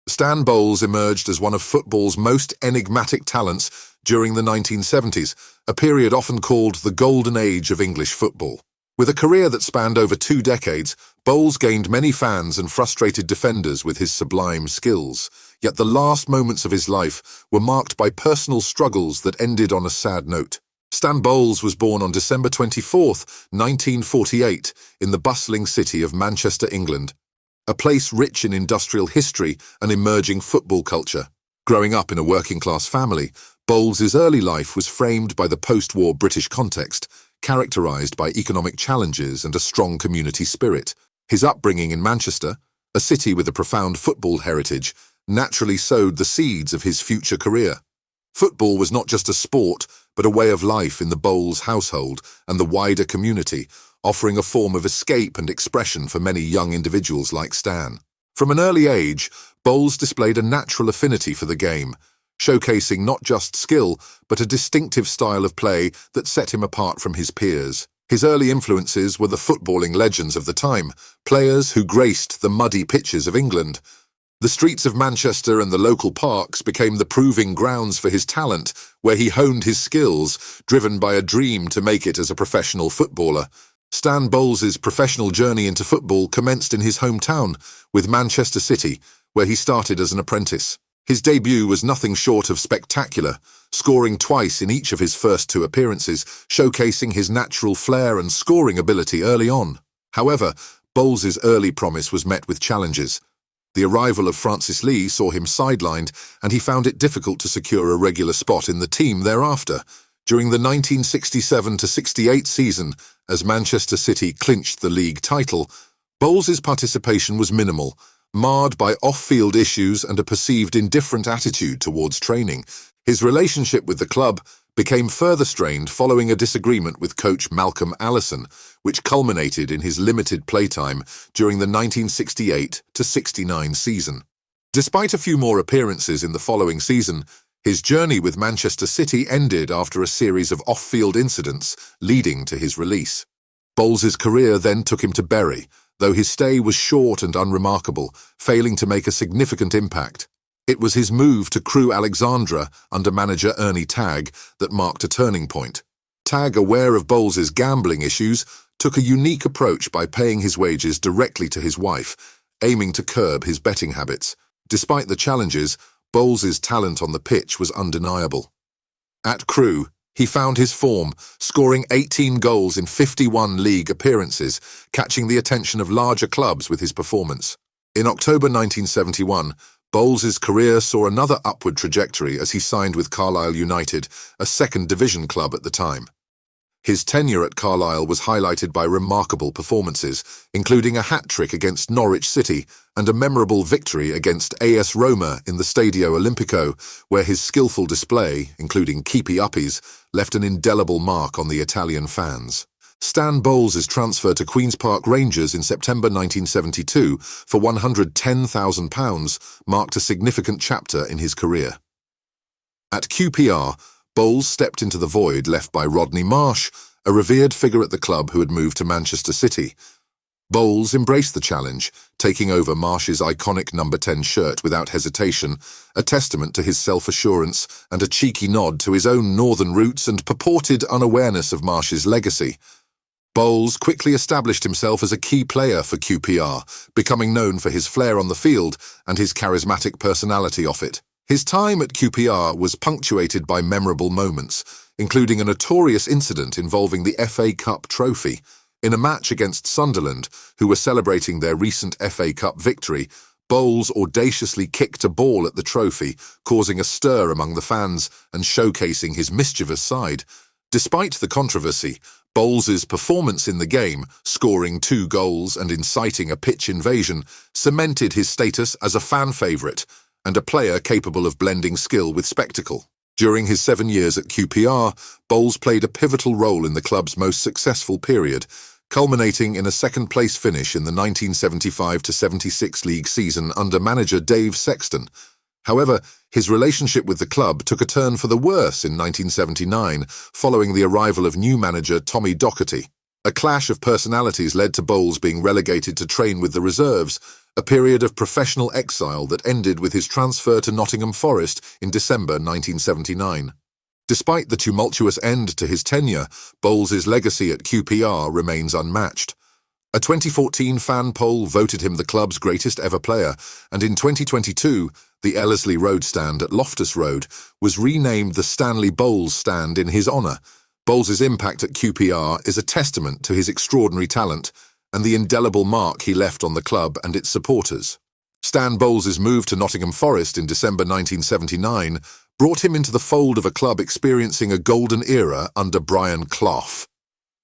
Stan Bowles emerged as one of football's most enigmatic talents during the 1970s, a period often called the golden age of English football. With a career that spanned over 2 decades, Bowles gained many fans and frustrated defenders with his sublime skills. Yet the last moments of his life were marked by personal struggles that ended on a sad note. Stan Bowles was born on December 24, 1948, in the bustling city of Manchester, England, a place rich in industrial history and emerging football culture. Growing up in a working-class family, Bowles's early life was framed by the post-war British context, characterized by economic challenges and a strong community spirit. His upbringing in Manchester, a city with a profound football heritage, naturally sowed the seeds of his future career. Football was not just a sport, but a way of life in the Bowles household and the wider community, offering a form of escape and expression for many young individuals like Stan. From an early age, Bowles displayed a natural affinity for the game, showcasing not just skill, but a distinctive style of play that set him apart from his peers. His early influences were the footballing legends of the time, players who graced the muddy pitches of England. The streets of Manchester and the local parks became the proving grounds for his talent, where he honed his skills, driven by a dream to make it as a professional footballer. Stan Bowles's professional journey into football commenced in his hometown, with Manchester City, where he started as an apprentice. His debut was nothing short of spectacular, scoring twice in each of his first 2 appearances, showcasing his natural flair and scoring ability early on. However, Bowles's early promise was met with challenges. The arrival of Francis Lee saw him sidelined, and he found it difficult to secure a regular spot in the team thereafter. During the 1967-68 season, as Manchester City clinched the league title, Bowles's participation was minimal, marred by off-field issues and a perceived indifferent attitude towards training. His relationship with the club became further strained following a disagreement with coach Malcolm Allison, which culminated in his limited playtime during the 1968-69 season. Despite a few more appearances in the following season, his journey with Manchester City ended after a series of off-field incidents, leading to his release. Bowles's career then took him to Bury, though his stay was short and unremarkable, failing to make a significant impact. It was his move to Crewe Alexandra under manager Ernie Tagg that marked a turning point. Tagg, aware of Bowles's gambling issues, took a unique approach by paying his wages directly to his wife, aiming to curb his betting habits. Despite the challenges, Bowles's talent on the pitch was undeniable. At Crewe, he found his form, scoring 18 goals in 51 league appearances, catching the attention of larger clubs with his performance. In October 1971, Bowles's career saw another upward trajectory as he signed with Carlisle United, a second-division club at the time. His tenure at Carlisle was highlighted by remarkable performances, including a hat-trick against Norwich City and a memorable victory against AS Roma in the Stadio Olimpico, where his skillful display, including keepy-uppies, left an indelible mark on the Italian fans. Stan Bowles's transfer to Queen's Park Rangers in September 1972 for £110,000 marked a significant chapter in his career. At QPR, Bowles stepped into the void left by Rodney Marsh, a revered figure at the club who had moved to Manchester City. Bowles embraced the challenge, taking over Marsh's iconic number 10 shirt without hesitation, a testament to his self-assurance and a cheeky nod to his own northern roots and purported unawareness of Marsh's legacy. Bowles quickly established himself as a key player for QPR, becoming known for his flair on the field and his charismatic personality off it. His time at QPR was punctuated by memorable moments, including a notorious incident involving the FA Cup trophy. In a match against Sunderland, who were celebrating their recent FA Cup victory, Bowles audaciously kicked a ball at the trophy, causing a stir among the fans and showcasing his mischievous side. Despite the controversy, Bowles's performance in the game, scoring 2 goals and inciting a pitch invasion, cemented his status as a fan favourite and a player capable of blending skill with spectacle. During his 7 years at QPR, Bowles played a pivotal role in the club's most successful period, culminating in a second-place finish in the 1975-76 league season under manager Dave Sexton. However, his relationship with the club took a turn for the worse in 1979, following the arrival of new manager Tommy Docherty. A clash of personalities led to Bowles being relegated to train with the reserves, a period of professional exile that ended with his transfer to Nottingham Forest in December 1979. Despite the tumultuous end to his tenure, Bowles's legacy at QPR remains unmatched. A 2014 fan poll voted him the club's greatest ever player, and in 2022, the Ellerslie Road stand at Loftus Road was renamed the Stanley Bowles stand in his honour. Bowles's impact at QPR is a testament to his extraordinary talent and the indelible mark he left on the club and its supporters. Stan Bowles's move to Nottingham Forest in December 1979 brought him into the fold of a club experiencing a golden era under Brian Clough.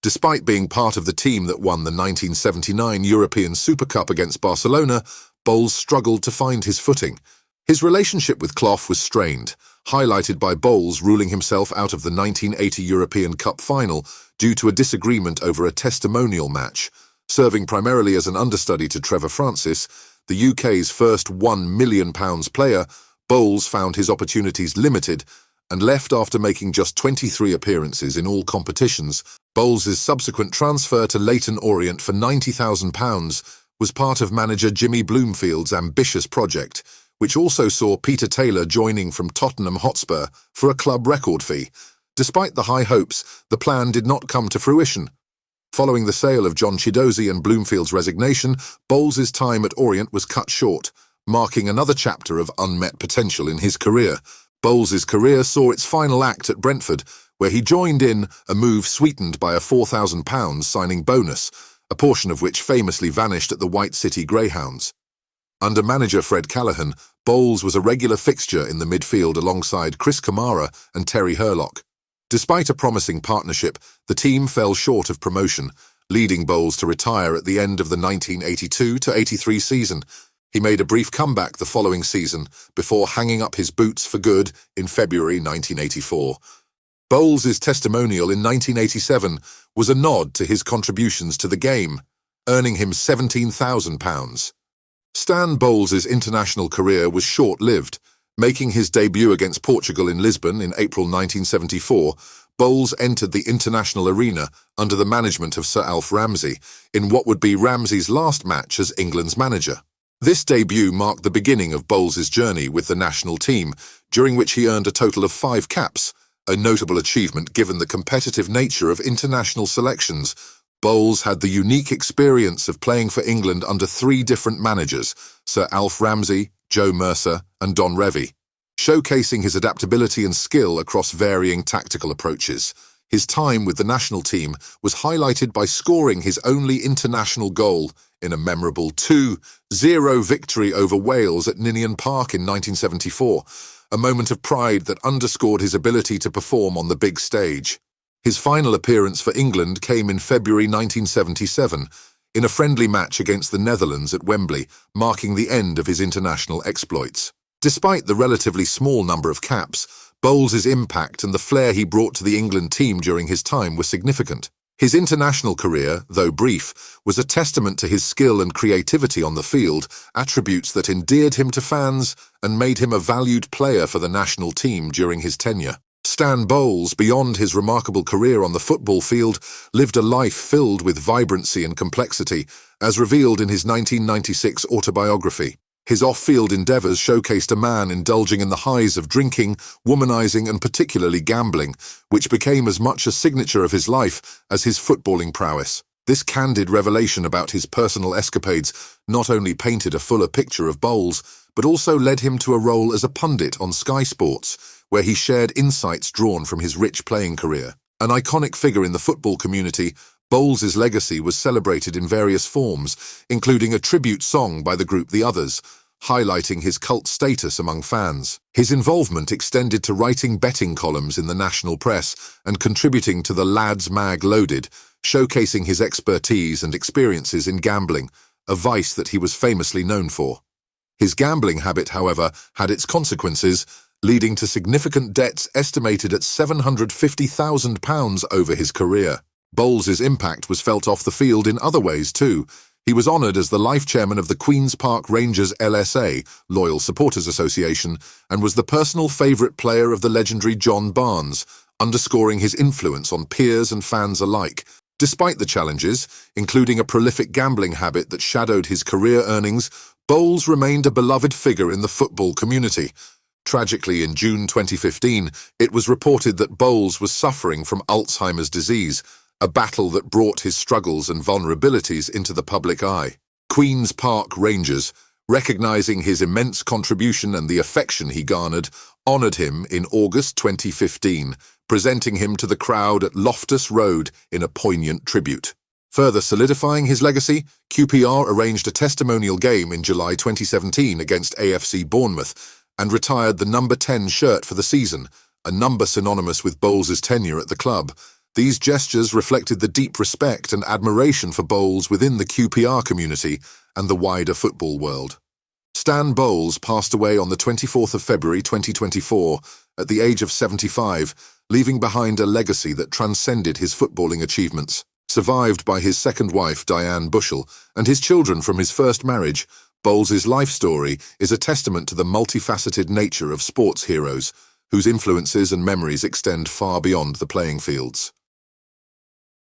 Despite being part of the team that won the 1979 European Super Cup against Barcelona, Bowles struggled to find his footing. His relationship with Clough was strained, highlighted by Bowles ruling himself out of the 1980 European Cup final due to a disagreement over a testimonial match. Serving primarily as an understudy to Trevor Francis, the UK's first £1 million player, Bowles found his opportunities limited and left after making just 23 appearances in all competitions. Bowles's subsequent transfer to Leyton Orient for £90,000 was part of manager Jimmy Bloomfield's ambitious project, which also saw Peter Taylor joining from Tottenham Hotspur for a club record fee. Despite the high hopes, the plan did not come to fruition. Following the sale of John Chidozie and Bloomfield's resignation, Bowles's time at Orient was cut short, marking another chapter of unmet potential in his career. Bowles's career saw its final act at Brentford, where he joined in a move sweetened by a £4,000 signing bonus, a portion of which famously vanished at the White City Greyhounds. Under manager Fred Callaghan, Bowles was a regular fixture in the midfield alongside Chris Kamara and Terry Hurlock. Despite a promising partnership, the team fell short of promotion, leading Bowles to retire at the end of the 1982-83 season. He made a brief comeback the following season before hanging up his boots for good in February 1984. Bowles's testimonial in 1987 was a nod to his contributions to the game, earning him £17,000. Stan Bowles's international career was short-lived. Making his debut against Portugal in Lisbon in April 1974, Bowles entered the international arena under the management of Sir Alf Ramsey in what would be Ramsey's last match as England's manager. This debut marked the beginning of Bowles's journey with the national team, during which he earned a total of 5 caps, a notable achievement given the competitive nature of international selections. Bowles had the unique experience of playing for England under 3 different managers, Sir Alf Ramsey, Joe Mercer, and Don Revie, showcasing his adaptability and skill across varying tactical approaches. His time with the national team was highlighted by scoring his only international goal in a memorable 2-0 victory over Wales at Ninian Park in 1974, a moment of pride that underscored his ability to perform on the big stage. His final appearance for England came in February 1977, in a friendly match against the Netherlands at Wembley, marking the end of his international exploits. Despite the relatively small number of caps, Bowles's impact and the flair he brought to the England team during his time were significant. His international career, though brief, was a testament to his skill and creativity on the field, attributes that endeared him to fans and made him a valued player for the national team during his tenure. Stan Bowles, beyond his remarkable career on the football field, lived a life filled with vibrancy and complexity, as revealed in his 1996 autobiography. His off-field endeavours showcased a man indulging in the highs of drinking, womanizing, and particularly gambling, which became as much a signature of his life as his footballing prowess. This candid revelation about his personal escapades not only painted a fuller picture of Bowles, but also led him to a role as a pundit on Sky Sports, where he shared insights drawn from his rich playing career. An iconic figure in the football community, Bowles's legacy was celebrated in various forms, including a tribute song by the group The Others, highlighting his cult status among fans. His involvement extended to writing betting columns in the national press and contributing to the Lads Mag Loaded, showcasing his expertise and experiences in gambling, a vice that he was famously known for. His gambling habit, however, had its consequences, leading to significant debts estimated at £750,000 over his career. Bowles's impact was felt off the field in other ways too. He was honoured as the life chairman of the Queen's Park Rangers LSA, Loyal Supporters Association, and was the personal favourite player of the legendary John Barnes, underscoring his influence on peers and fans alike. Despite the challenges, including a prolific gambling habit that shadowed his career earnings, Bowles remained a beloved figure in the football community. Tragically, in June 2015, it was reported that Bowles was suffering from Alzheimer's disease, a battle that brought his struggles and vulnerabilities into the public eye. Queen's Park Rangers, recognizing his immense contribution and the affection he garnered, honored him in August 2015, presenting him to the crowd at Loftus Road in a poignant tribute. Further solidifying his legacy, QPR arranged a testimonial game in July 2017 against AFC Bournemouth and retired the number 10 shirt for the season, a number synonymous with Bowles' tenure at the club. These gestures reflected the deep respect and admiration for Bowles within the QPR community and the wider football world. Stan Bowles passed away on the 24th of February 2024 at the age of 75, leaving behind a legacy that transcended his footballing achievements. Survived by his second wife, Diane Bushell, and his children from his first marriage, Bowles' life story is a testament to the multifaceted nature of sports heroes, whose influences and memories extend far beyond the playing fields.